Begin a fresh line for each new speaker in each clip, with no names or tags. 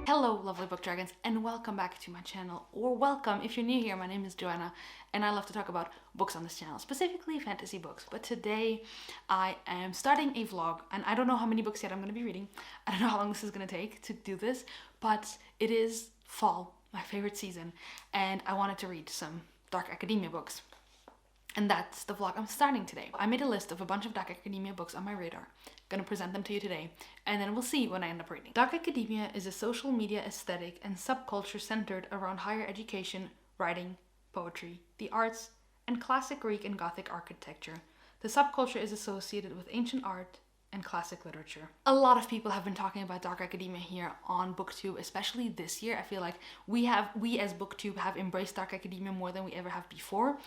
Hello lovely book dragons and welcome back to my channel, or welcome if you're new here. My name is Joana and I love to talk about books on this channel, specifically fantasy books. But today I am starting a vlog and I don't know how many books yet I'm going to be reading. I don't know how long this is going to take to do this, but it is fall, my favorite season, and I wanted to read some dark academia books. And that's the vlog I'm starting today. I made a list of a bunch of dark academia books on my radar. Gonna present them to you today, and then we'll see what I end up reading. Dark academia is a social media aesthetic and subculture centered around higher education, writing, poetry, the arts, and classic Greek and Gothic architecture. The subculture is associated with ancient art and classic literature. A lot of people have been talking about dark academia here on BookTube, especially this year. I feel like we as BookTube have embraced dark academia more than we ever have before.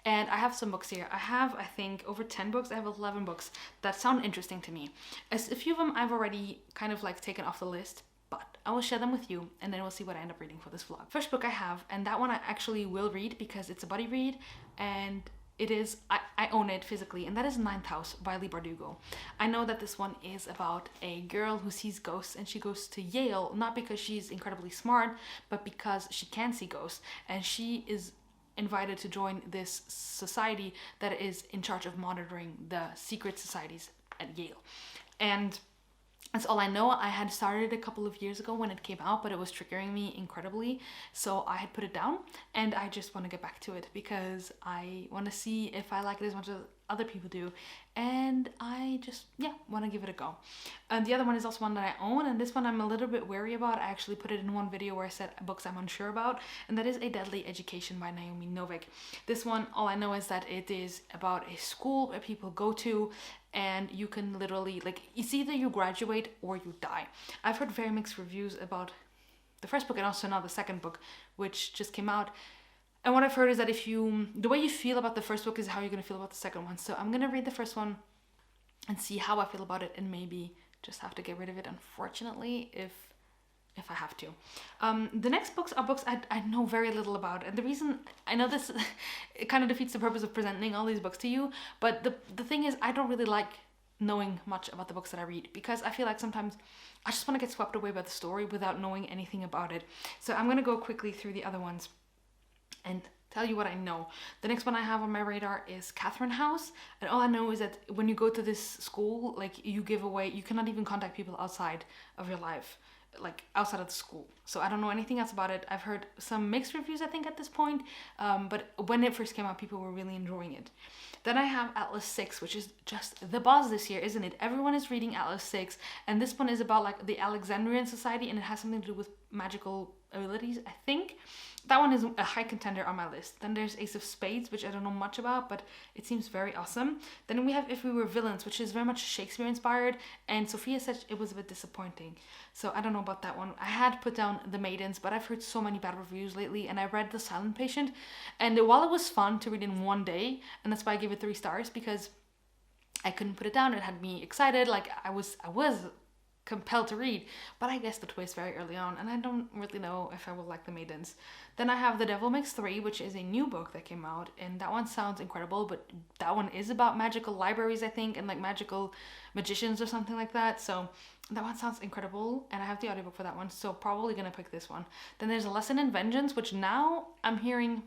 And I have some books here. I have, I think, over 10 books. I have 11 books that sound interesting to me. As a few of them I've already kind of like taken off the list, but I will share them with you and then we'll see what I end up reading for this vlog. First book I have, and that one I actually will read because it's a buddy read, and it is, I own it physically, and that is Ninth House by Leigh Bardugo. I know that this one is about a girl who sees ghosts, and she goes to Yale, not because she's incredibly smart, but because she can see ghosts, and she is invited to join this society that is in charge of monitoring the secret societies at Yale. And that's all I know. I had started it a couple of years ago when it came out, but it was triggering me incredibly. So I had put it down and I just want to get back to it because I want to see if I like it as much as other people do. And I just, want to give it a go. And the other one is also one that I own, and this one I'm a little bit wary about. I actually put it in one video where I said books I'm unsure about, and that is A Deadly Education by Naomi Novik. This one, all I know is that it is about a school where people go to, and you can literally, like, it's either you graduate or you die. I've heard very mixed reviews about the first book and also now the second book, which just came out. And what I've heard is that the way you feel about the first book is how you're going to feel about the second one. So I'm going to read the first one and see how I feel about it, and maybe just have to get rid of it, unfortunately, if I have to. The next books are books I know very little about, and the reason I know this, it kind of defeats the purpose of presenting all these books to you, but the thing is, I don't really like knowing much about the books that I read, because I feel like sometimes I just want to get swept away by the story without knowing anything about it. So I'm going to go quickly through the other ones and tell you what I know. The next one I have on my radar is Catherine House, and all I know is that when you go to this school, like, you cannot even contact people outside of your life, like outside of the school. So I don't know anything else about it. I've heard some mixed reviews, I think, at this point, but when it first came out, people were really enjoying it. Then I have Atlas 6, which is just the buzz this year, isn't it? Everyone is reading Atlas 6, and this one is about like the Alexandrian society, and it has something to do with magical abilities, I think. That one is a high contender on my list. Then there's Ace of Spades, which I don't know much about, but it seems very awesome. Then we have If We Were Villains, which is very much Shakespeare inspired, and Sophia said it was a bit disappointing. So I don't know about that one. I had put down The Maidens, but I've heard so many bad reviews lately, and I read The Silent Patient, and while it was fun to read in one day, and that's why I gave it 3 stars, because I couldn't put it down. It had me excited, like I was compelled to read, but I guessed the twist very early on, and I don't really know if I will like The Maidens. Then I have The Devil Makes 3, which is a new book that came out, and that one sounds incredible, but that one is about magical libraries, I think, and like magical magicians or something like that. So that one sounds incredible, and I have the audiobook for that one, so probably gonna pick this one. Then there's A Lesson in Vengeance, which now I'm hearing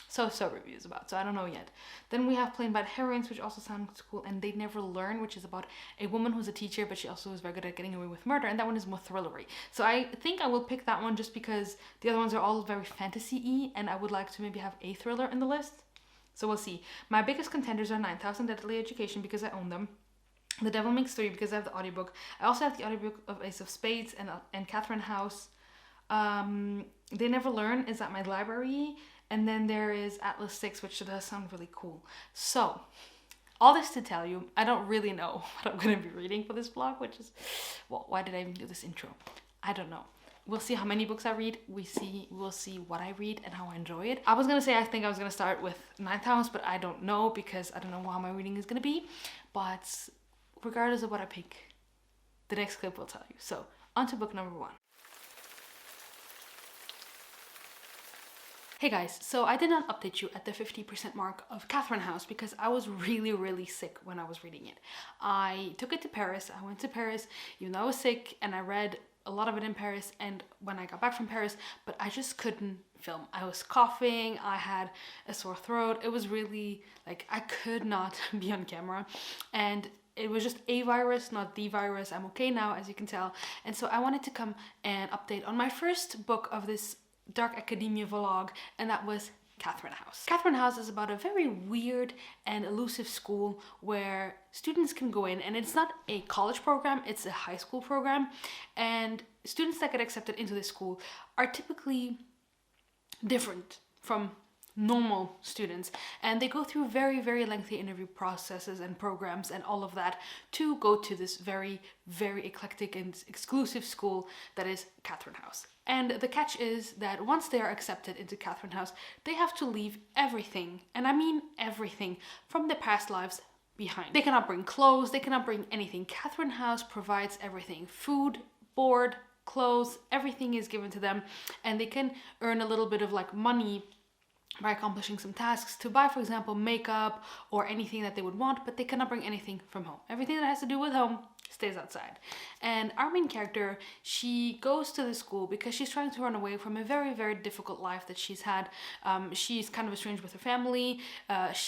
so reviews about, so I don't know yet. Then we have Plain Bad Heroines, which also sounds cool, and They Never Learn, which is about a woman who's a teacher, but she also is very good at getting away with murder, and that one is more thrillery. So I think I will pick that one just because the other ones are all very fantasy-y, and I would like to maybe have a thriller in the list. So we'll see. My biggest contenders are 9,000 Deadly Education, because I own them. The Devil Makes 3, because I have the audiobook. I also have the audiobook of Ace of Spades and Catherine House. They Never Learn is at my library. And then there is Atlas 6, which does sound really cool. So, all this to tell you, I don't really know what I'm going to be reading for this vlog, which is, well, why did I even do this intro? I don't know. We'll see how many books I read. We'll see what I read and how I enjoy it. I was going to say I think I was going to start with Ninth House, but I don't know, because I don't know how my reading is going to be. But regardless of what I pick, the next clip will tell you. So, on to book number 1. Hey guys, so I did not update you at the 50% mark of Catherine House because I was really sick when I was reading it. I took it to Paris. I went to Paris even though I was sick, and I read a lot of it in Paris and when I got back from Paris, but I just couldn't film. I was coughing, I had a sore throat. It was really like I could not be on camera, and it was just a virus, not the virus. I'm okay now, as you can tell. And so I wanted to come and update on my first book of this dark academia vlog, and that was Catherine House. Catherine House is about a very weird and elusive school where students can go in, and it's not a college program, it's a high school program, and students that get accepted into this school are typically different from normal students, and they go through very, very lengthy interview processes and programs and all of that to go to this very, very eclectic and exclusive school that is Catherine House. And the catch is that once they are accepted into Catherine House, they have to leave everything, and I mean everything, from their past lives behind. They cannot bring clothes, they cannot bring anything. Catherine House provides everything: food, board, clothes, everything is given to them, and they can earn a little bit of like money by accomplishing some tasks to buy, for example, makeup or anything that they would want, but they cannot bring anything from home. Everything that has to do with home stays outside. And our main character, she goes to the school because she's trying to run away from a very, very difficult life that she's had. She's kind of estranged with her family.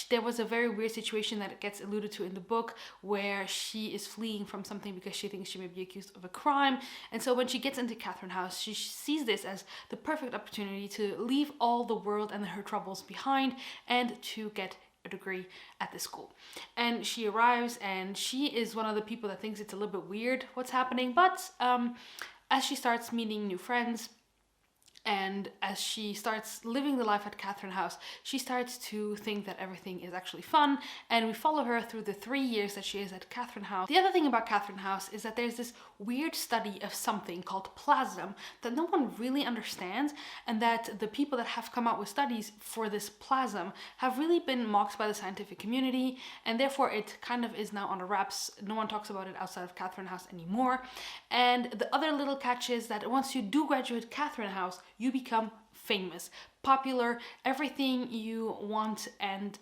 There was a very weird situation that gets alluded to in the book where she is fleeing from something because she thinks she may be accused of a crime. And so when she gets into Catherine House, she sees this as the perfect opportunity to leave all the world and her troubles behind and to get a degree at the school. And she arrives, and she is one of the people that thinks it's a little bit weird what's happening, but as she starts meeting new friends and as she starts living the life at Catherine House, she starts to think that everything is actually fun, and we follow her through the 3 years that she is at Catherine House. The other thing about Catherine House is that there's this weird study of something called plasm that no one really understands, and that the people that have come out with studies for this plasm have really been mocked by the scientific community, and therefore it kind of is now on the wraps. No one talks about it outside of Catherine House anymore. And the other little catch is that once you do graduate Catherine House, you become famous, popular, everything you want, and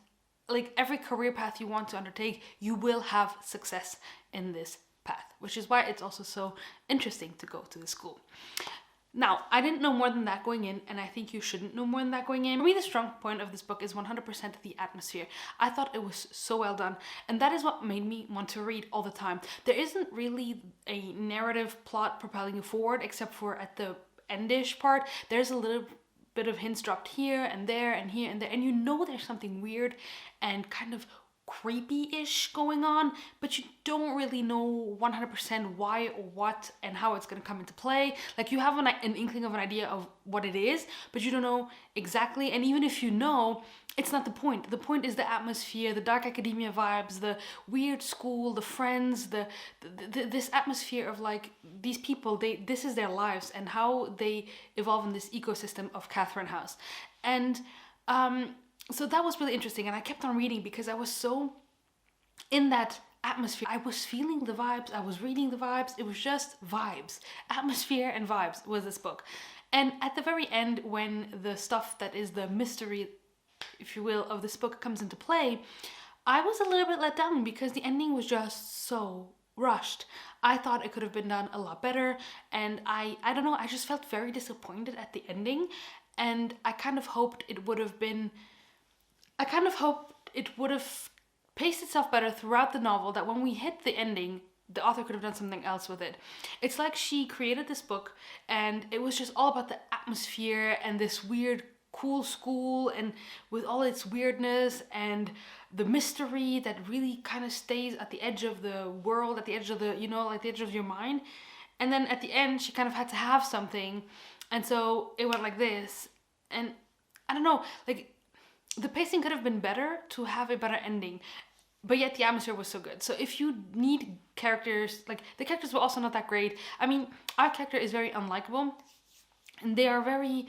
like every career path you want to undertake, you will have success in this path, which is why it's also so interesting to go to the school. Now, I didn't know more than that going in, and I think you shouldn't know more than that going in. For me, the strong point of this book is 100% the atmosphere. I thought it was so well done, and that is what made me want to read all the time. There isn't really a narrative plot propelling you forward, except for at the endish part. There's a little bit of hints dropped here and there and here and there, and you know there's something weird and kind of creepy-ish going on, but you don't really know 100% why or what and how it's going to come into play. Like, you have an inkling of an idea of what it is, but you don't know exactly, and even if you know, it's not the point. The point is the atmosphere, the dark academia vibes, the weird school, the friends, this atmosphere of like these people, this is their lives and how they evolve in this ecosystem of Catherine House. And so that was really interesting, and I kept on reading because I was so in that atmosphere. I was feeling the vibes, I was reading the vibes, it was just vibes. Atmosphere and vibes was this book. And at the very end, when the stuff that is the mystery, if you will, of this book comes into play, I was a little bit let down because the ending was just so rushed. I thought it could have been done a lot better, and I don't know, I just felt very disappointed at the ending, and I kind of hoped it would have paced itself better throughout the novel, that when we hit the ending, the author could have done something else with it. It's like she created this book and it was just all about the atmosphere and this weird cool school, and with all its weirdness and the mystery that really kind of stays at the edge of the world, at the edge of the, you know, like the edge of your mind. And then at the end, she kind of had to have something, and so it went like this. And I don't know, like, the pacing could have been better to have a better ending, but yet the atmosphere was so good. So if you need characters, like, the characters were also not that great. I mean, our character is very unlikable, and they are very,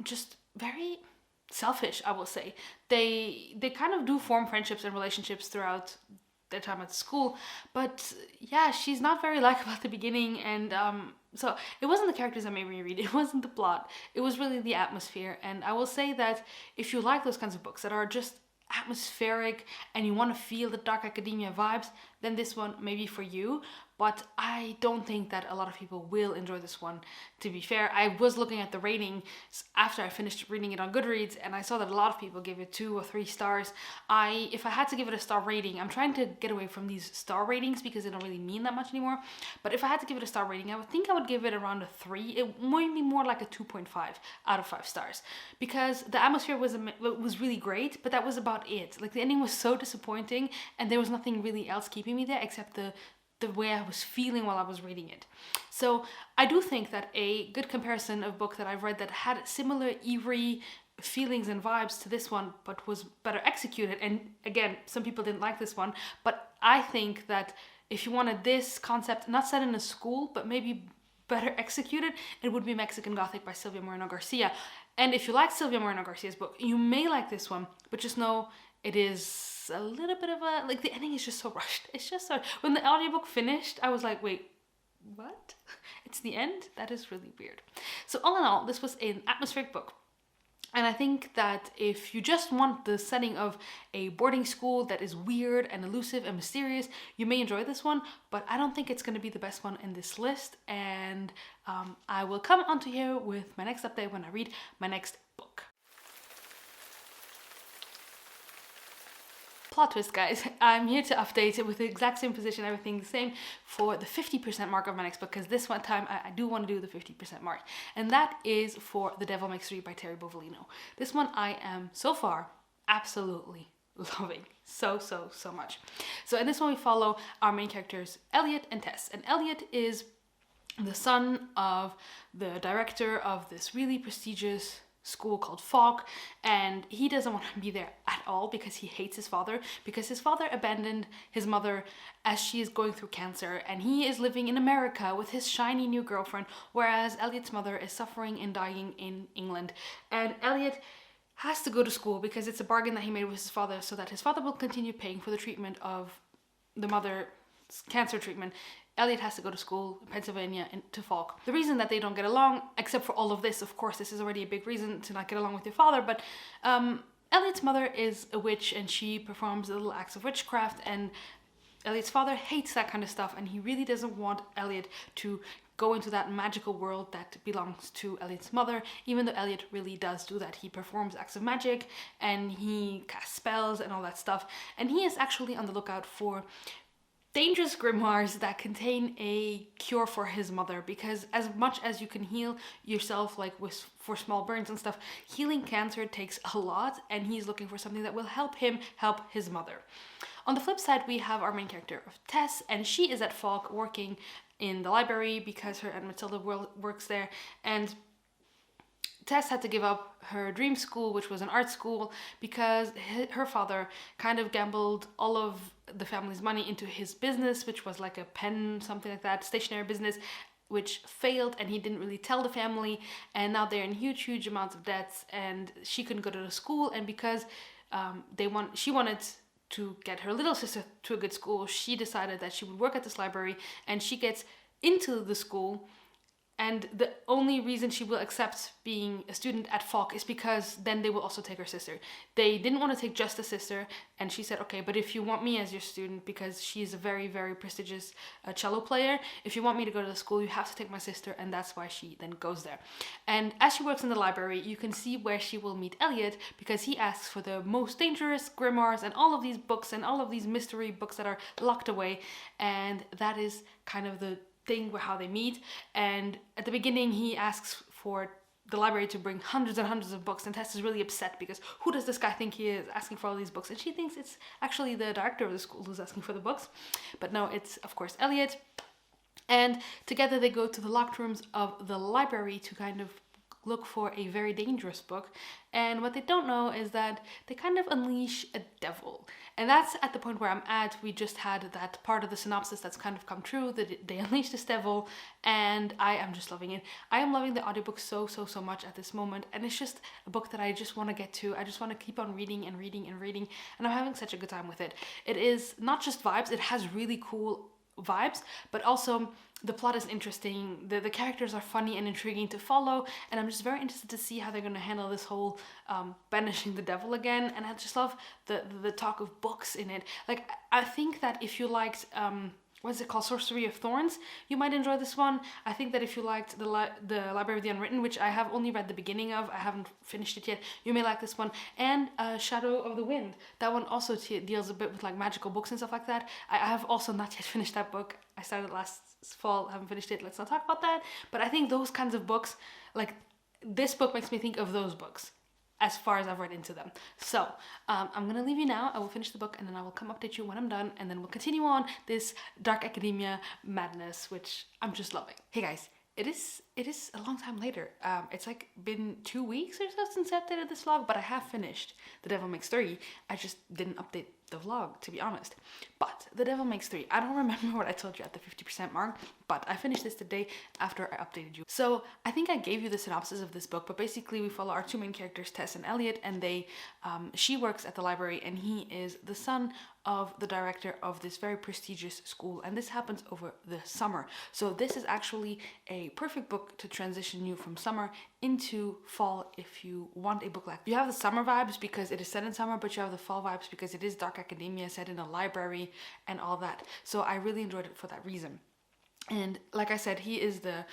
just very selfish, I will say. They kind of do form friendships and relationships throughout their time at school, but yeah, she's not very likable at the beginning, and so it wasn't the characters that made me read, it wasn't the plot, it was really the atmosphere. And I will say that if you like those kinds of books that are just atmospheric and you want to feel the dark academia vibes, then this one may be for you. But I don't think that a lot of people will enjoy this one, to be fair. I was looking at the ratings after I finished reading it on Goodreads, and I saw that a lot of people give it 2 or 3 stars. If I had to give it a star rating, I'm trying to get away from these star ratings because they don't really mean that much anymore. But if I had to give it a star rating, I would give it around a 3. It might be more like a 2.5 out of 5 stars, because the atmosphere was really great, but that was about it. Like, the ending was so disappointing, and there was nothing really else keeping me there except the way I was feeling while I was reading it. So I do think that a good comparison of book that I've read that had similar eerie feelings and vibes to this one, but was better executed, and again, some people didn't like this one, but I think that if you wanted this concept not set in a school, but maybe better executed, it would be Mexican Gothic by Silvia Moreno Garcia. And if you like Silvia Moreno Garcia's book, you may like this one, but just know it is a little bit of a, like, the ending is just so rushed. It's just so, when the audiobook finished, I was like, wait, what? It's the end? That is really weird. So all in all, this was an atmospheric book. And I think that if you just want the setting of a boarding school that is weird and elusive and mysterious, you may enjoy this one, but I don't think it's going to be the best one in this list. And I will come onto here with my next update when I read my next book. Plot twist, guys. I'm here to update it with the exact same position, everything the same, for the 50% mark of my next book, because this one time I do want to do the 50% mark. And that is for The Devil Makes Three by Terry Bovalino. This one I am, so far, absolutely loving so much. So in this one we follow our main characters, Elliot and Tess. And Elliot is the son of the director of this really prestigious school called Falk, and he doesn't want to be there at all because he hates his father, because his father abandoned his mother as she is going through cancer, and he is living in America with his shiny new girlfriend, whereas Elliot's mother is suffering and dying in England. And Elliot has to go to school because it's a bargain that he made with his father, so that his father will continue paying for the treatment of the mother's cancer treatment. Elliot has to go to school in Pennsylvania and to Falk. The reason that they don't get along, except for all of this, of course, this is already a big reason to not get along with your father, but Elliot's mother is a witch and she performs little acts of witchcraft, and Elliot's father hates that kind of stuff, and he really doesn't want Elliot to go into that magical world that belongs to Elliot's mother, even though Elliot really does do that. He performs acts of magic and he casts spells and all that stuff, and he is actually on the lookout for dangerous grimoires that contain a cure for his mother, because as much as you can heal yourself, like for small burns and stuff, healing cancer takes a lot, and he's looking for something that will help him help his mother. On the flip side, we have our main character of Tess, and she is at Falk working in the library because her Aunt Matilda works there, and Tess had to give up her dream school, which was an art school, because her father kind of gambled all of the family's money into his business, which was like a pen, something like that, stationery business, which failed, and he didn't really tell the family, and now they're in huge amounts of debts, and she couldn't go to the school, and because she wanted to get her little sister to a good school, she decided that she would work at this library, and she gets into the school. And the only reason she will accept being a student at Falk is because then they will also take her sister. They didn't want to take just a sister, and she said, okay, but if you want me as your student, because she's a very prestigious cello player, if you want me to go to the school, you have to take my sister, and that's why she then goes there. And as she works in the library, you can see where she will meet Elliot, because he asks for the most dangerous grimoires and all of these books and all of these mystery books that are locked away, and that is kind of the thing where how they meet. And at the beginning he asks for the library to bring hundreds and hundreds of books, and Tess is really upset because who does this guy think he is, asking for all these books? And she thinks it's actually the director of the school who's asking for the books, but no, it's of course Elliot. And together they go to the locked rooms of the library to kind of look for a very dangerous book, and what they don't know is that they kind of unleash a devil. And that's at the point where I'm at. We just had that part of the synopsis that's kind of come true, that they unleash this devil, and I am just loving it. I am loving the audiobook so much at this moment, and it's just a book that I just want to get to. I just want to keep on reading, and I'm having such a good time with it. It is not just vibes, it has really cool vibes, but also the plot is interesting, the characters are funny and intriguing to follow, and I'm just very interested to see how they're going to handle this whole banishing the devil again. And I just love the talk of books in it. Like, I think that if you liked what's it called, Sorcery of Thorns, you might enjoy this one. I think that if you liked the Library of the Unwritten, which I have only read the beginning of, I haven't finished it yet, you may like this one. And Shadow of the Wind, that one also deals a bit with like magical books and stuff like that. I have also not yet finished that book. I started last fall, haven't finished it, let's not talk about that. But I think those kinds of books, like this book makes me think of those books as far as I've read into them. So I'm gonna leave you now. I will finish the book and then I will come update you when I'm done, and then we'll continue on this dark academia madness, which I'm just loving. Hey guys, it is a long time later. It's like been 2 weeks or so since I updated this vlog, but I have finished The Devil Makes 3. I just didn't update the vlog, to be honest. But The Devil Makes 3, I don't remember what I told you at the 50% mark, but I finished this today after I updated you. So I think I gave you the synopsis of this book, but basically we follow our two main characters, Tess and Elliot, and she works at the library and he is the son of the director of this very prestigious school, and this happens over the summer. So this is actually a perfect book to transition you from summer into fall if you want a book like this. You have the summer vibes because it is set in summer, but you have the fall vibes because it is dark academia set in a library and all that. So I really enjoyed it for that reason. And like I said, he is the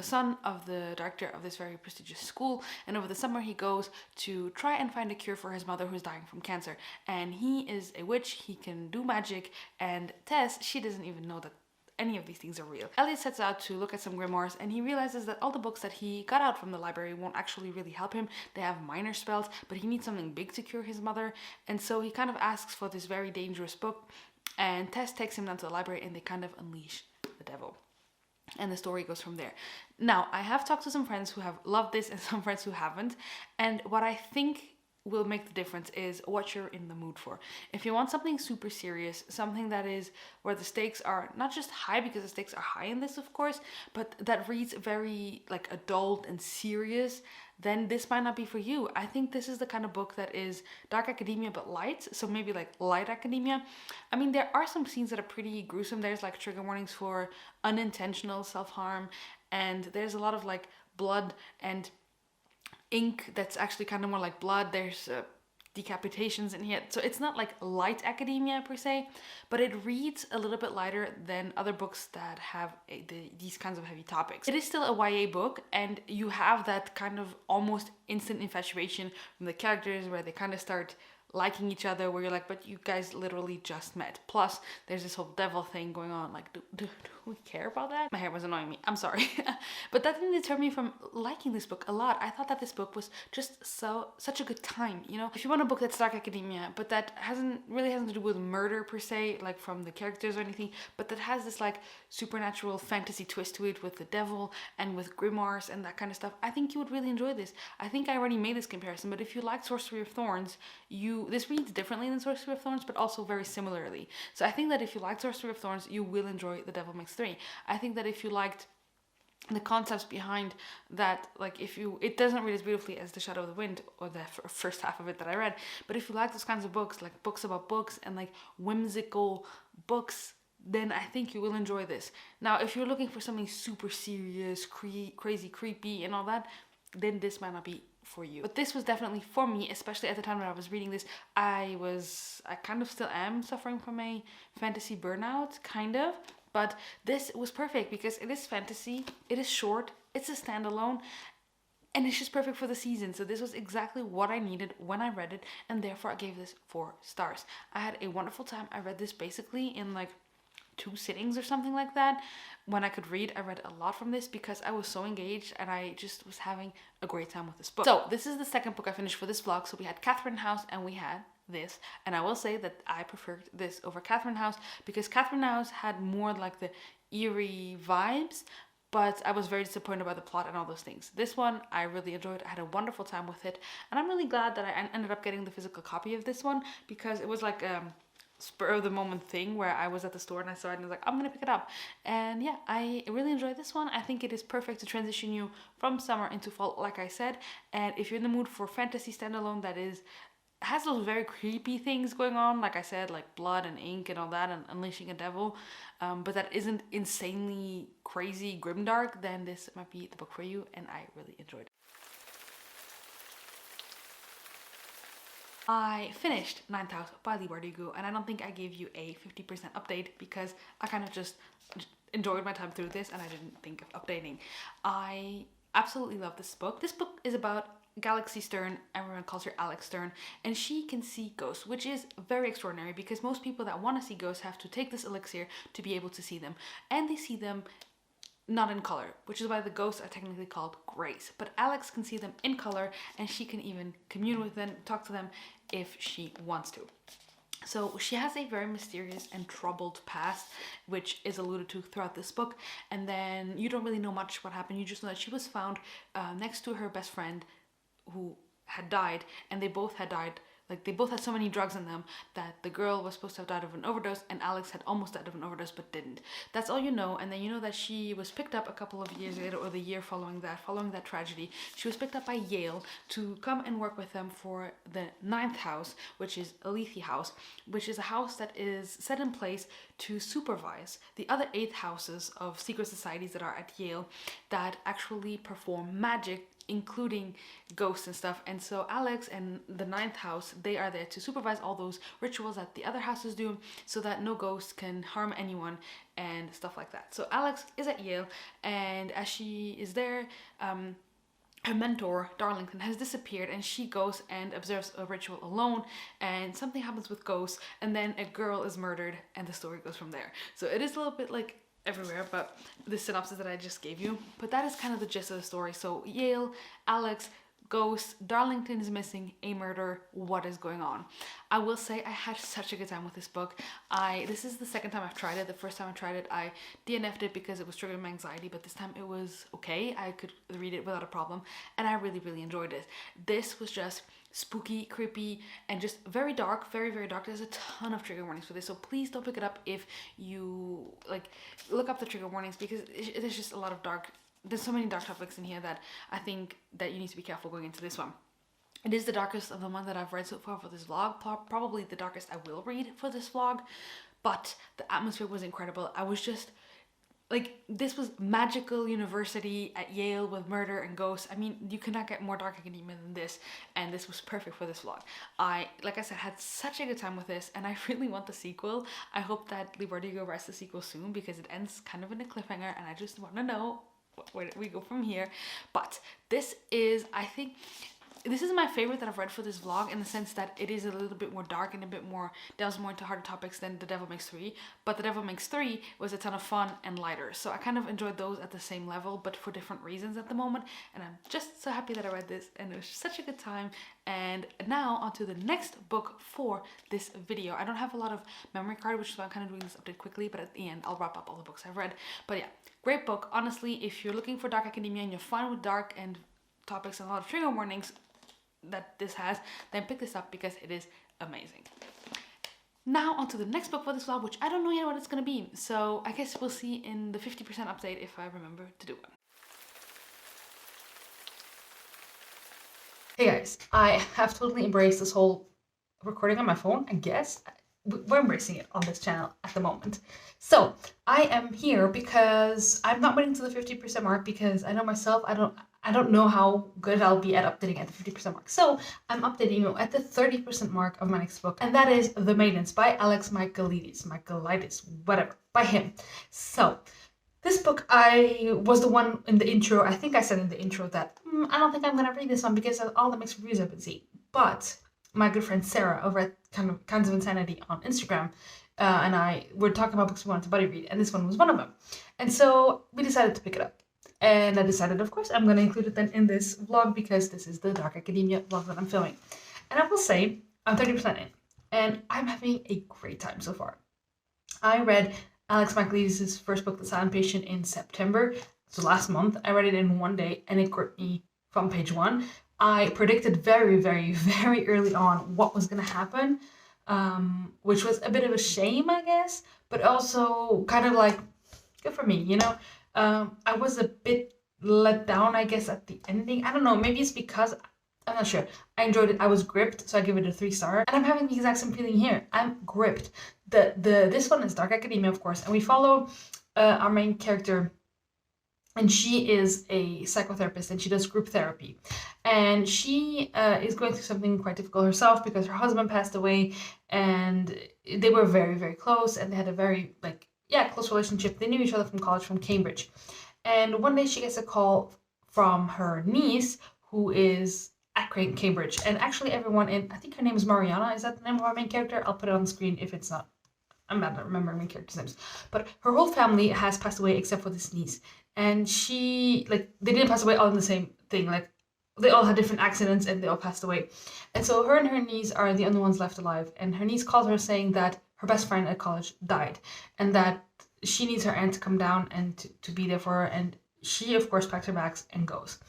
son of the director of this very prestigious school, and over the summer he goes to try and find a cure for his mother who's dying from cancer. And he is a witch, he can do magic, and Tess, she doesn't even know that any of these things are real. Elliot sets out to look at some grimoires and he realizes that all the books that he got out from the library won't actually really help him. They have minor spells, but he needs something big to cure his mother, and so he kind of asks for this very dangerous book, and Tess takes him down to the library and they kind of unleash the devil. And the story goes from there. Now, I have talked to some friends who have loved this and some friends who haven't, and what I think will make the difference is what you're in the mood for. If you want something super serious, something that is where the stakes are not just high, because the stakes are high in this of course, but that reads very like adult and serious, then this might not be for you. I think this is the kind of book that is dark academia but light, so maybe like light academia. I mean, there are some scenes that are pretty gruesome. There's like trigger warnings for unintentional self-harm, and there's a lot of like blood and ink that's actually kind of more like blood. There's decapitations in here, so it's not like light academia per se, but it reads a little bit lighter than other books that have these kinds of heavy topics. It is still a YA book, and you have that kind of almost instant infatuation from the characters where they kind of start liking each other, where you're like, but you guys literally just met. Plus there's this whole devil thing going on, like do we care about that? My hair was annoying me, I'm sorry. But that didn't deter me from liking this book a lot. I thought that this book was just such a good time, you know? If you want a book that's dark academia but that hasn't to do with murder per se, like from the characters or anything, but that has this like supernatural fantasy twist to it with the devil and with grimoires and that kind of stuff, I think you would really enjoy this. I think I already made this comparison, but if you like Sorcery of Thorns, this reads differently than Sorcery of Thorns, but also very similarly. So I think that if you like Sorcery of Thorns, you will enjoy The Devil Makes 3. I think that if you liked the concepts behind that, like it doesn't read as beautifully as The Shadow of the Wind or the first half of it that I read, but if you like those kinds of books, like books about books and like whimsical books, then I think you will enjoy this. Now, if you're looking for something super serious, crazy, creepy and all that, then this might not be for you. But this was definitely for me, especially at the time when I was reading this. I kind of still am suffering from a fantasy burnout, kind of. But this was perfect because it is fantasy, it is short, it's a standalone, and it's just perfect for the season. So this was exactly what I needed when I read it, and therefore I gave this 4 stars. I had a wonderful time. I read this basically in like 2 sittings or something like that. When I could read, I read a lot from this because I was so engaged and I just was having a great time with this book. So this is the second book I finished for this vlog. So we had Catherine House and we had this, and I will say that I preferred this over Catherine House because Catherine House had more like the eerie vibes, but I was very disappointed by the plot and all those things. This one I really enjoyed. I had a wonderful time with it, and I'm really glad that I ended up getting the physical copy of this one because it was like spur of the moment thing where I was at the store and I saw it and I was like, I'm gonna pick it up. And yeah, I really enjoyed this one. I think it is perfect to transition you from summer into fall, like I said. And if you're in the mood for fantasy standalone that is has those very creepy things going on, like I said, like blood and ink and all that, and unleashing a devil, but that isn't insanely crazy grimdark, then this might be the book for you, and I really enjoyed it. I finished Ninth House by Lee Bardugo, and I don't think I gave you a 50% update because I kind of just enjoyed my time through this and I didn't think of updating. I absolutely love this book. This book is about Galaxy Stern, everyone calls her Alex Stern, and she can see ghosts, which is very extraordinary because most people that want to see ghosts have to take this elixir to be able to see them, and they see them not in color, which is why the ghosts are technically called grays. But Alex can see them in color, and she can even commune with them, talk to them if she wants to. So she has a very mysterious and troubled past, which is alluded to throughout this book. And then you don't really know much what happened. You just know that she was found next to her best friend who had died, and they both had died. Like, they both had so many drugs in them that the girl was supposed to have died of an overdose, and Alex had almost died of an overdose but didn't. That's all you know. And then you know that she was picked up a couple of years later, or the year following that tragedy. She was picked up by Yale to come and work with them for the Ninth House, which is Alethi House, which is a house that is set in place to supervise the other 8 houses of secret societies that are at Yale that actually perform magic, including ghosts and stuff. And so Alex and the Ninth House, they are there to supervise all those rituals that the other houses do so that no ghosts can harm anyone and stuff like that. So Alex is at Yale, and as she is there, her mentor, Darlington, has disappeared, and she goes and observes a ritual alone, and something happens with ghosts, and then a girl is murdered, and the story goes from there. So it is a little bit like everywhere, but the synopsis that I just gave you. But that is kind of the gist of the story. So Yale, Alex, ghosts, Darlington is missing, a murder, what is going on? I will say I had such a good time with this book. This is the second time I've tried it. The first time I tried it, I DNF'd it because it was triggering my anxiety, but this time it was okay. I could read it without a problem, and I really, really enjoyed it. This was just spooky, creepy, and just very dark, very, very dark. There's a ton of trigger warnings for this, so please don't pick it up if you, like, look up the trigger warnings, because there's just a lot of there's so many dark topics in here that I think that you need to be careful going into this one. It is the darkest of the one that I've read so far for this vlog, probably the darkest I will read for this vlog, but the atmosphere was incredible. I was just, like, this was magical university at Yale with murder and ghosts. I mean, you cannot get more dark academia than this, and this was perfect for this vlog. Like I said, had such a good time with this, and I really want the sequel. I hope that Lee Bardugo writes the sequel soon, because it ends kind of in a cliffhanger, and I just want to know where we go from here. But this is, I think, this is my favorite that I've read for this vlog, in the sense that it is a little bit more dark and a bit more, delves more into harder topics than The Devil Makes 3. But The Devil Makes 3 was a ton of fun and lighter. So I kind of enjoyed those at the same level, but for different reasons at the moment. And I'm just so happy that I read this, and it was such a good time. And now on to the next book for this video. I don't have a lot of memory card, which is why I'm kind of doing this update quickly, but at the end I'll wrap up all the books I've read. But yeah, great book. Honestly, if you're looking for dark academia and you're fine with dark and topics and a lot of trigger warnings that this has, then pick this up because it is amazing. Now on to the next book for this vlog, which I don't know yet what it's gonna be, so I guess we'll see in the 50% update if I remember to do one.
Hey guys, I have totally embraced this whole recording on my phone, I guess. We're embracing it on this channel at the moment. So I am here because I'm not waiting to the 50% mark, because I know myself, I don't know how good I'll be at updating at the 50% mark. So I'm updating you at the 30% mark of my next book, and that is The Maidens by Alex Michaelides, whatever, by him. So this book, I was the one in the intro, I think I said in the intro that I don't think I'm gonna read this one because of all the mixed reviews I've been seeing. But my good friend Sarah over at Kinds of Insanity on Instagram and I were talking about books we wanted to buddy read, and this one was one of them. And so we decided to pick it up. And I decided, of course, I'm going to include it then in this vlog, because this is the Dark Academia vlog that I'm filming. And I will say, I'm 30% in, and I'm having a great time so far. I read Alex Michaelides' first book, The Silent Patient, in September, so last month. I read it in one day, and it gripped me from page 1. I predicted very, very, very early on what was going to happen, which was a bit of a shame, I guess, but also kind of like, good for me, you know? I was a bit let down, I guess, at the ending. I don't know, maybe it's because I'm not sure. I enjoyed it. I was gripped, so I give it a 3-star. And I'm having the exact same feeling here. I'm gripped. This one is Dark Academia, of course, and we follow our main character, and she is a psychotherapist and she does group therapy. And she is going through something quite difficult herself because her husband passed away, and they were very, very close, and they had a very, close relationship. They knew each other from college, from Cambridge. And one day she gets a call from her niece, who is at Cambridge. And actually everyone in, I think her name is Mariana, is that the name of our main character? I'll put it on the screen if it's not. I'm not remembering main characters' names. But her whole family has passed away except for this niece. And she, they didn't pass away all in the same thing. They all had different accidents and they all passed away. And so her and her niece are the only ones left alive. And her niece called her saying that her best friend at college died. And that she needs her aunt to come down and to be there for her. And she, of course, packs her bags and goes.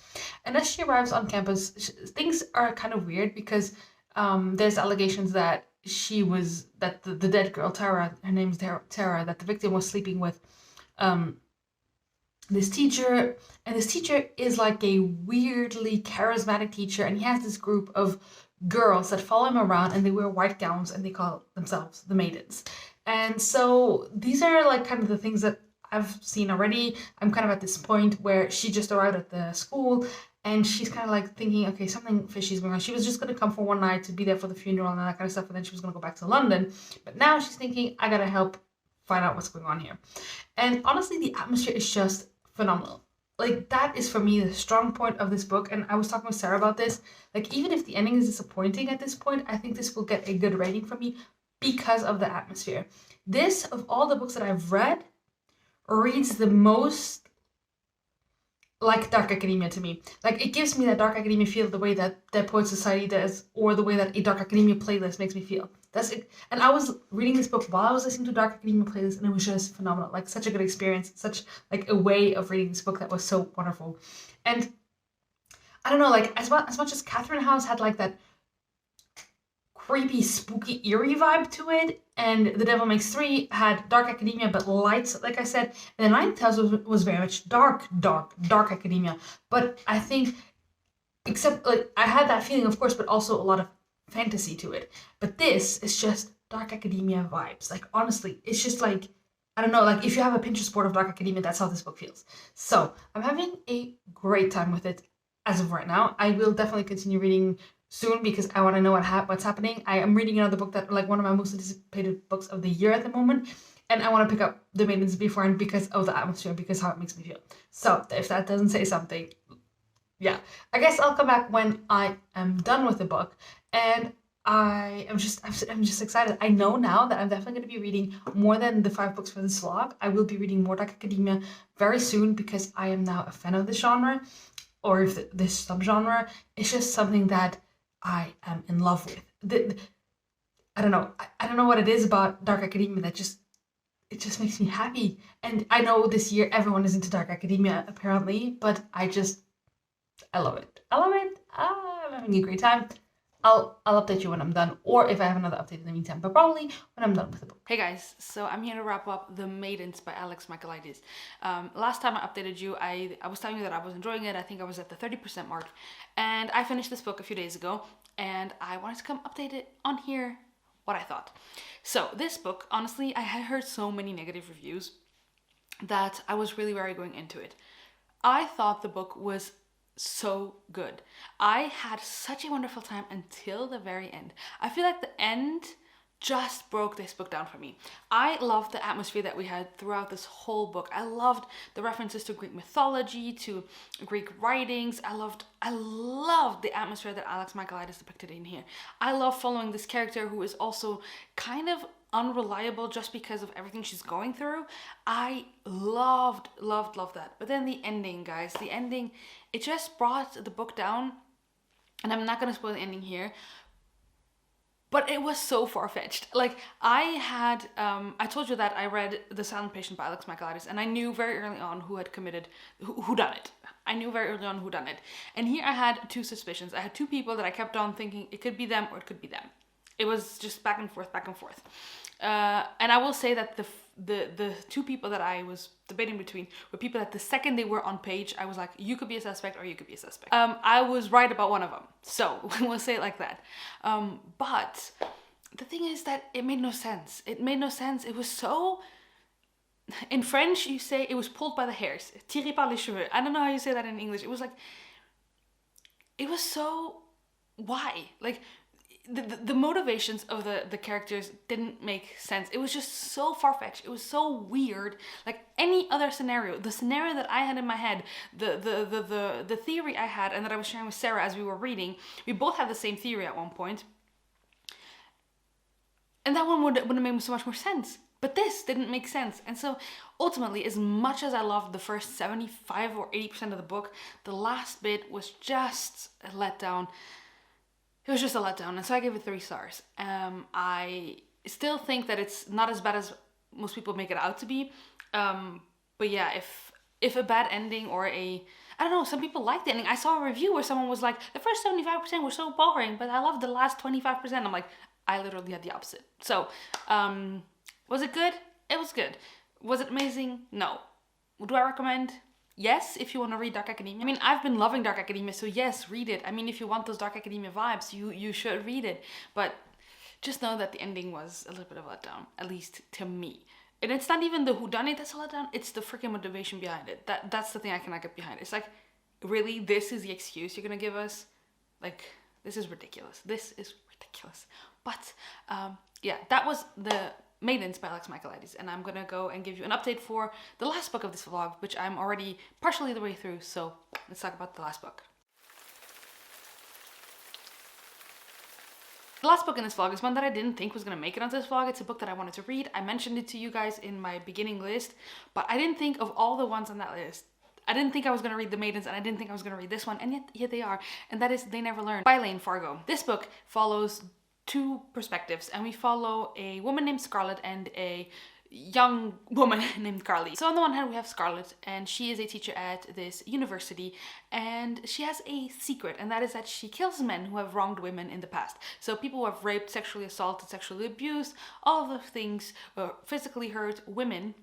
And as she arrives on campus, things are kind of weird because there's allegations that the dead girl, Tara, her name's Tara, that the victim was sleeping with this teacher. And this teacher is like a weirdly charismatic teacher. And he has this group of girls that follow him around, and they wear white gowns and they call themselves the Maidens. And so these are kind of the things that I've seen already. I'm kind of at this point where she just arrived at the school and she's kind of thinking, okay, something fishy is going on. She was just going to come for one night to be there for the funeral and that kind of stuff, and then she was going to go back to London. But now she's thinking, I gotta help find out what's going on here. And honestly, the atmosphere is just phenomenal. That is for me the strong point of this book. And I was talking with Sarah about this. Even if the ending is disappointing at this point, I think this will get a good rating from me because of the atmosphere. This, of all the books that I've read, reads the most like Dark Academia to me. It gives me that Dark Academia feel the way that Dead Poets Society does, or the way that a Dark Academia playlist makes me feel. That's it. And I was reading this book while I was listening to Dark Academia playlist, and it was just phenomenal. Such a good experience, such a way of reading this book that was so wonderful. And I don't know, as much as Catherine House had that creepy, spooky, eerie vibe to it, and The Devil Makes Three had Dark Academia but light, like I said, and The Ninth House was very much dark academia. But I think, except I had that feeling, of course, but also a lot of fantasy to it. But this is just Dark Academia vibes. Honestly, it's just I don't know, if you have a Pinterest board of Dark Academia, that's how this book feels. So I'm having a great time with it as of right now. I will definitely continue reading soon because I want to know what's happening. I am reading another book that one of my most anticipated books of the year at the moment, and I want to pick up The Maidens beforehand because of the atmosphere, because how it makes me feel. So if that doesn't say something, yeah, I guess I'll come back when I am done with the book. And I'm just excited. I know now that I'm definitely going to be reading more than the 5 books for this vlog. I will be reading more Dark Academia very soon because I am now a fan of the genre, or if this subgenre. It's just something that I am in love with. I don't know. I don't know what it is about Dark Academia that it just makes me happy. And I know this year everyone is into Dark Academia apparently, but I love it. I love it. I'm having a great time. I'll update you when I'm done, or if I have another update in the meantime, but probably when I'm done with the book.
Hey guys, so I'm here to wrap up The Maidens by Alex Michaelides. Last time I updated you, I was telling you that I was enjoying it. I think I was at the 30% mark, and I finished this book a few days ago, and I wanted to come update it on here what I thought. So this book, honestly, I had heard so many negative reviews that I was really wary going into it. I thought the book was so good. I had such a wonderful time until the very end. I feel like the end just broke this book down for me. I loved the atmosphere that we had throughout this whole book. I loved the references to Greek mythology, to Greek writings. I loved the atmosphere that Alex Michaelides depicted in here. I love following this character who is also kind of unreliable just because of everything she's going through. I loved that. But then the ending, guys, it just brought the book down, and I'm not going to spoil the ending here, but it was so far-fetched. I told you that I read The Silent Patient by Alex Michaelides, and I knew very early on who done it. I knew very early on who done it. And here I had 2 suspicions. I had 2 people that I kept on thinking it could be them or it could be them. It was just back and forth. And I will say that the two people that I was debating between were people that the second they were on page, I was like, you could be a suspect or you could be a suspect. I was right about one of them, so we'll say it like that. But the thing is that it made no sense. It made no sense. It was so... In French, you say it was pulled by the hairs. Tiré par les cheveux. I don't know how you say that in English. It was like... It was so... Why? Like... The motivations of the characters didn't make sense. It was just so far-fetched. It was so weird. Like any other scenario, the scenario that I had in my head, the theory I had and that I was sharing with Sarah as we were reading, we both had the same theory at one point. And that one would have made so much more sense. But this didn't make sense. And so ultimately, as much as I loved the first 75 or 80% of the book, the last bit was just a letdown. It was just a letdown, and so I gave it 3 stars. I still think that it's not as bad as most people make it out to be. But yeah, if a bad ending or I don't know, some people like the ending. I saw a review where someone was like, the first 75% were so boring, but I love the last 25%. I'm like, I literally had the opposite. So, was it good? It was good. Was it amazing? No. Do I recommend? Yes, if you want to read Dark Academia. I mean, I've been loving Dark Academia, so yes, read it. I mean, if you want those Dark Academia vibes, you should read it. But just know that the ending was a little bit of a letdown, at least to me. And it's not even the whodunit that's a letdown, it's the freaking motivation behind it. That's the thing I cannot get behind. It's like, really, this is the excuse you're gonna give us? Like, this is ridiculous. This is ridiculous. But, yeah, that was the Maidens by Alex Michaelides, and I'm gonna go and give you an update for the last book of this vlog, which I'm already partially the way through, so let's talk about the last book. The last book in this vlog is one that I didn't think was gonna make it onto this vlog. It's a book that I wanted to read. I mentioned it to you guys in my beginning list, but I didn't think of all the ones on that list. I didn't think I was going to read The Maidens, and I didn't think I was going to read this one, and yet they are, and that is They Never Learn by Elaine Fargo. This book follows 2 perspectives, and we follow a woman named Scarlett and a young woman named Carly. So on the one hand we have Scarlett, and she is a teacher at this university, and she has a secret, and that is that she kills men who have wronged women in the past. So people who have raped, sexually assaulted, sexually abused, all of the things, physically hurt women,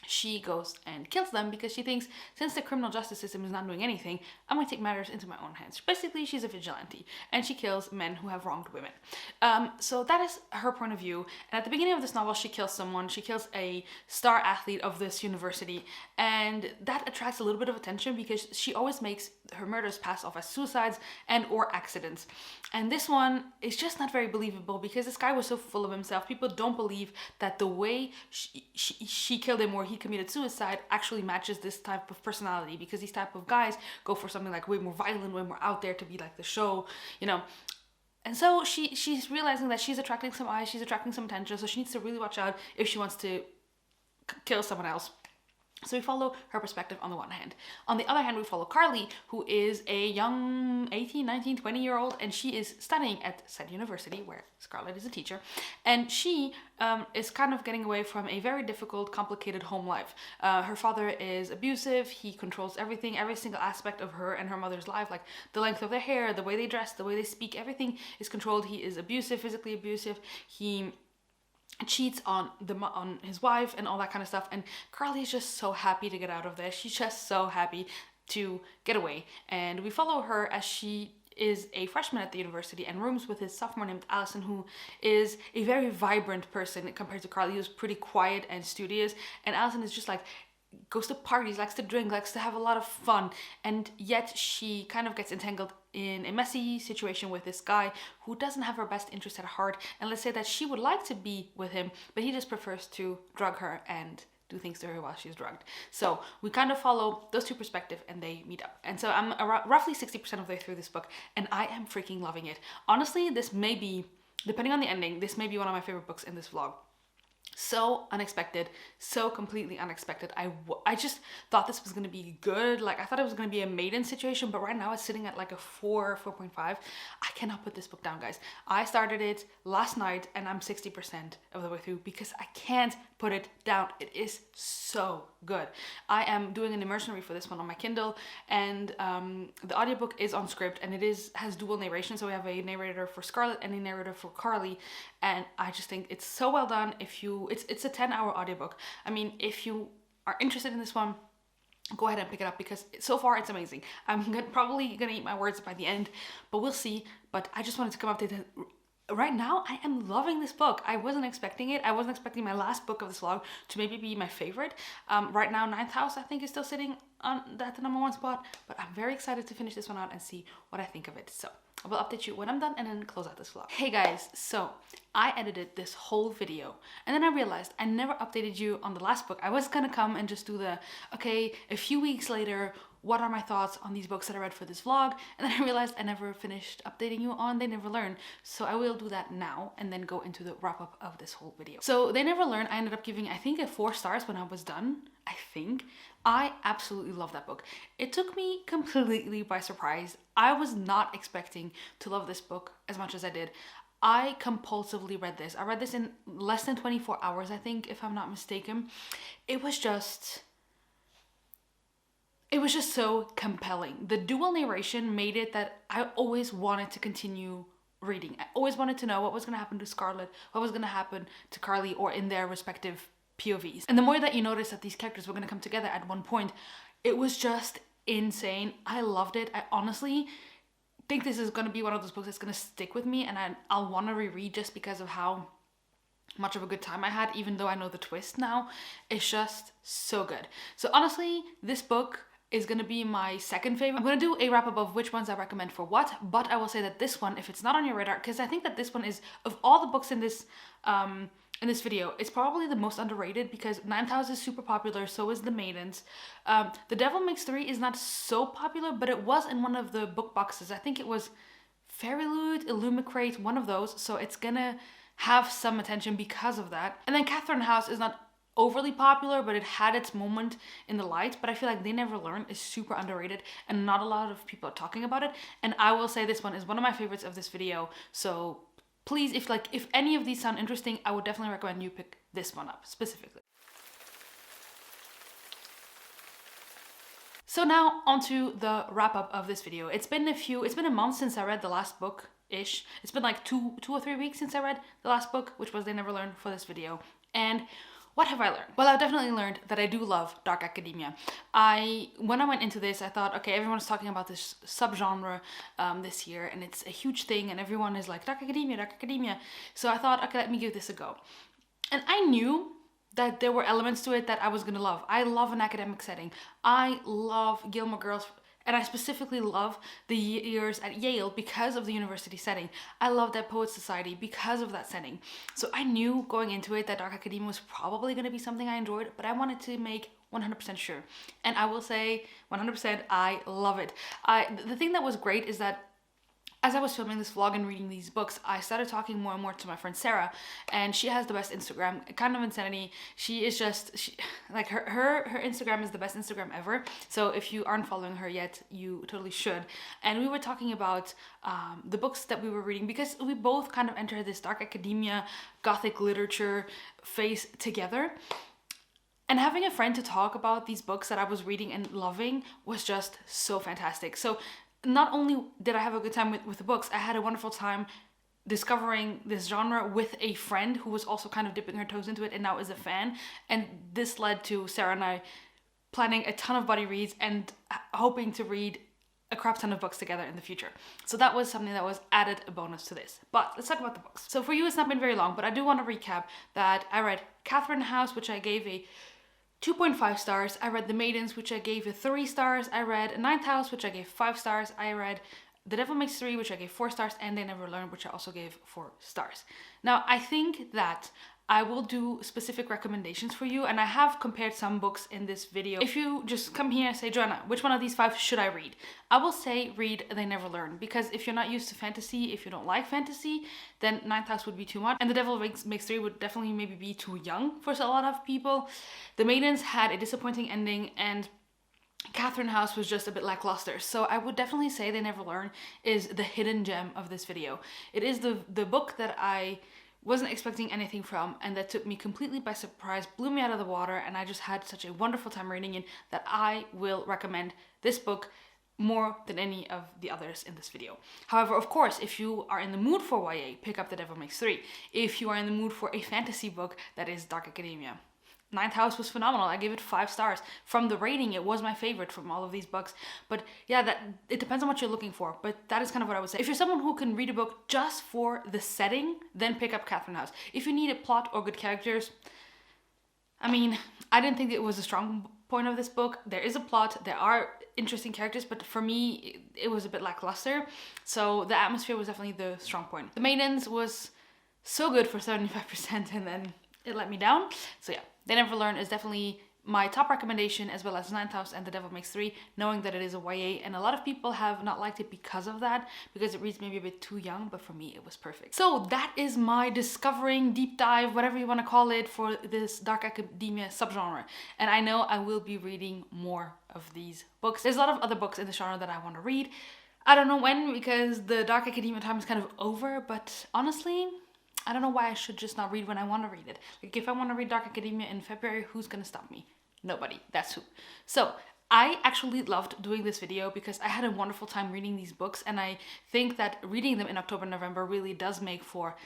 she goes and kills them because she thinks, since the criminal justice system is not doing anything, I'm going to take matters into my own hands. Basically, she's a vigilante, and she kills men who have wronged women. So that is her point of view. And at the beginning of this novel, she kills someone. She kills a star athlete of this university, and that attracts a little bit of attention because she always makes her murders pass off as suicides and or accidents. And this one is just not very believable because this guy was so full of himself. People don't believe that the way she killed him or he committed suicide actually matches this type of personality, because these type of guys go for something like way more violent, way more out there to be like the show, you know. And so she's realizing that she's attracting some eyes, she's attracting some attention, so she needs to really watch out if she wants to kill someone else. So we follow her perspective on the one hand. On the other hand, we follow Carly, who is a young 18, 19, 20-year-old, and she is studying at said university where Scarlett is a teacher. And she is kind of getting away from a very difficult, complicated home life. Her father is abusive. He controls everything, every single aspect of her and her mother's life, like the length of their hair, the way they dress, the way they speak, everything is controlled. He is abusive, physically abusive. He cheats on his wife and all that kind of stuff, and Carly is just so happy to get out of this. She's just so happy to get away, and we follow her as she is a freshman at the university and rooms with his sophomore named Allison, who is a very vibrant person compared to Carly, who's pretty quiet and studious. And Allison is just like, goes to parties, likes to drink, likes to have a lot of fun, and yet she kind of gets entangled in a messy situation with this guy who doesn't have her best interest at heart. And let's say that she would like to be with him, but he just prefers to drug her and do things to her while she's drugged. So we kind of follow those 2 perspectives, and they meet up. And so I'm roughly 60% of the way through this book, and I am freaking loving it. Honestly, this may be, depending on the ending, this may be one of my favorite books in this vlog. So unexpected, so completely unexpected. I just thought this was going to be good. Like, I thought it was going to be a maiden situation, but right now it's sitting at like a 4.5. I cannot put this book down, guys. I started it last night and I'm 60% of the way through because I can't put it down. It is so good. I am doing an immersion read for this one on my Kindle, and the audiobook is on script, and has dual narration, so we have a narrator for Scarlett and a narrator for Carly, and I just think it's so well done. It's a 10-hour audiobook. I mean, if you are interested in this one, go ahead and pick it up, because so far it's amazing. I'm probably gonna eat my words by the end, but we'll see. But I just wanted to come update that right now I am loving this book. I wasn't expecting it. I wasn't expecting my last book of this vlog to maybe be my favorite. Right now, Ninth House I think is still sitting on the number one spot, but I'm very excited to finish this one out and see what I think of it. So I will update you when I'm done and then close out this vlog. Hey guys, so I edited this whole video and then I realized I never updated you on the last book. I was gonna come and just do okay, a few weeks later, what are my thoughts on these books that I read for this vlog? And then I realized I never finished updating you on They Never Learn. So I will do that now and then go into the wrap up of this whole video. So They Never Learn, I ended up giving, I think, 4 stars when I was done. I think. I absolutely love that book. It took me completely by surprise. I was not expecting to love this book as much as I did. I compulsively read this. I read this in less than 24 hours, I think, if I'm not mistaken. It was just so compelling. The dual narration made it that I always wanted to continue reading. I always wanted to know what was going to happen to Scarlett, what was going to happen to Carly, or in their respective POVs. And the more that you notice that these characters were going to come together at one point, it was just insane. I loved it. I honestly think this is going to be one of those books that's going to stick with me, and I'll want to reread just because of how much of a good time I had, even though I know the twist now. It's just so good. So honestly, this book is going to be my second favorite. I'm going to do a wrap up of which ones I recommend for what, but I will say that this one, if it's not on your radar, because I think that this one is, of all the books in this video, it's probably the most underrated, because Ninth House is super popular, so is The Maidens. The Devil Makes Three is not so popular, but it was in one of the book boxes. I think it was Fairy Loot, Illumicrate, one of those, so it's gonna have some attention because of that. And then Catherine House is not overly popular, but it had its moment in the light. But I feel like They Never Learn is super underrated and not a lot of people are talking about it. And I will say this one is one of my favorites of this video. So please, if any of these sound interesting, I would definitely recommend you pick this one up specifically. So now onto the wrap up of this video. It's been a month since I read the last book ish. It's been like two or 3 weeks since I read the last book, which was They Never Learn, for this video. And what have I learned? Well, I've definitely learned that I do love dark academia. When I went into this, I thought, okay, everyone's talking about this subgenre this year, and it's a huge thing, and everyone is like, dark academia, dark academia. So I thought, okay, let me give this a go. And I knew that there were elements to it that I was gonna love. I love an academic setting. I love Gilmore Girls, and I specifically love the years at Yale because of the university setting. I love that Poets Society because of that setting. So I knew going into it that dark academia was probably going to be something I enjoyed, but I wanted to make 100% sure. And I will say 100% I love it. The thing that was great is that as I was filming this vlog and reading these books, I started talking more and more to my friend Sarah, and she has the best Instagram, kind of insanity. She is just, like her Instagram is the best Instagram ever. So if you aren't following her yet, you totally should. And we were talking about the books that we were reading, because we both kind of entered this dark academia, gothic literature phase together. And having a friend to talk about these books that I was reading and loving was just so fantastic. So not only did I have a good time with the books, I had a wonderful time discovering this genre with a friend who was also kind of dipping her toes into it and now is a fan. And this led to Sarah and I planning a ton of buddy reads and hoping to read a crap ton of books together in the future. So that was something that was added a bonus to this. But let's talk about the books. So for you, it's not been very long, but I do want to recap that I read Catherine House, which I gave a 2.5 stars. I read The Maidens, which I gave 3 stars. I read Ninth House, which I gave 5 stars. I read The Devil Makes Three, which I gave 4 stars, and They Never Learn, which I also gave 4 stars. Now, I think that I will do specific recommendations for you, and I have compared some books in this video. If you just come here and say, Joanna, which one of these 5 should I read? I will say read They Never Learn, because if you're not used to fantasy, if you don't like fantasy, then Ninth House would be too much, and The Devil Makes Three would definitely maybe be too young for a lot of people. The Maidens had a disappointing ending, and Catherine House was just a bit lackluster. So I would definitely say They Never Learn is the hidden gem of this video. It is the book that I wasn't expecting anything from, and that took me completely by surprise, blew me out of the water, and I just had such a wonderful time reading it that I will recommend this book more than any of the others in this video. However, of course, if you are in the mood for YA, pick up The Devil Makes Three. If you are in the mood for a fantasy book, that is Dark Academia. Ninth House was phenomenal. I gave it 5 stars. From the rating, it was my favorite from all of these books. But yeah, it depends on what you're looking for. But that is kind of what I would say. If you're someone who can read a book just for the setting, then pick up Catherine House. If you need a plot or good characters, I mean, I didn't think it was a strong point of this book. There is a plot, there are interesting characters, but for me, it was a bit lackluster. So the atmosphere was definitely the strong point. The Maidens was so good for 75%, and then it let me down. So yeah, They Never Learn is definitely my top recommendation, as well as Ninth House and The Devil Makes Three, knowing that it is a YA, and a lot of people have not liked it because of that, because it reads maybe a bit too young, but for me it was perfect. So that is my discovering, deep dive, whatever you want to call it, for this Dark Academia subgenre. And I know I will be reading more of these books. There's a lot of other books in the genre that I want to read. I don't know when, because the Dark Academia time is kind of over, but honestly, I don't know why I should just not read when I want to read it. Like, if I want to read Dark Academia in February, who's gonna stop me? Nobody. That's who. So I actually loved doing this video because I had a wonderful time reading these books, and I think that reading them in October, November really does make for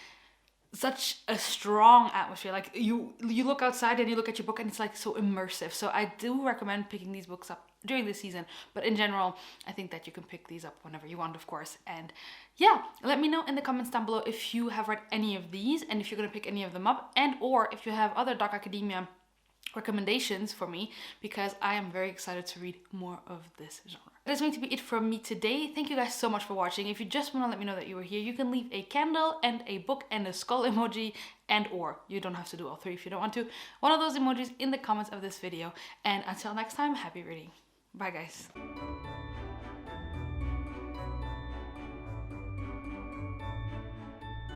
such a strong atmosphere. Like, you look outside and you look at your book and it's like so immersive. So I do recommend picking these books up during this season, but in general, I think that you can pick these up whenever you want, of course. And yeah, let me know in the comments down below if you have read any of these, and if you're gonna pick any of them up, and or if you have other Dark Academia recommendations for me, because I am very excited to read more of this genre. That is going to be it from me today. Thank you guys so much for watching. If you just want to let me know that you were here, you can leave a candle and a book and a skull emoji, and or you don't have to do all 3 if you don't want to, one of those emojis in the comments of this video. And until next time, happy reading. Bye guys.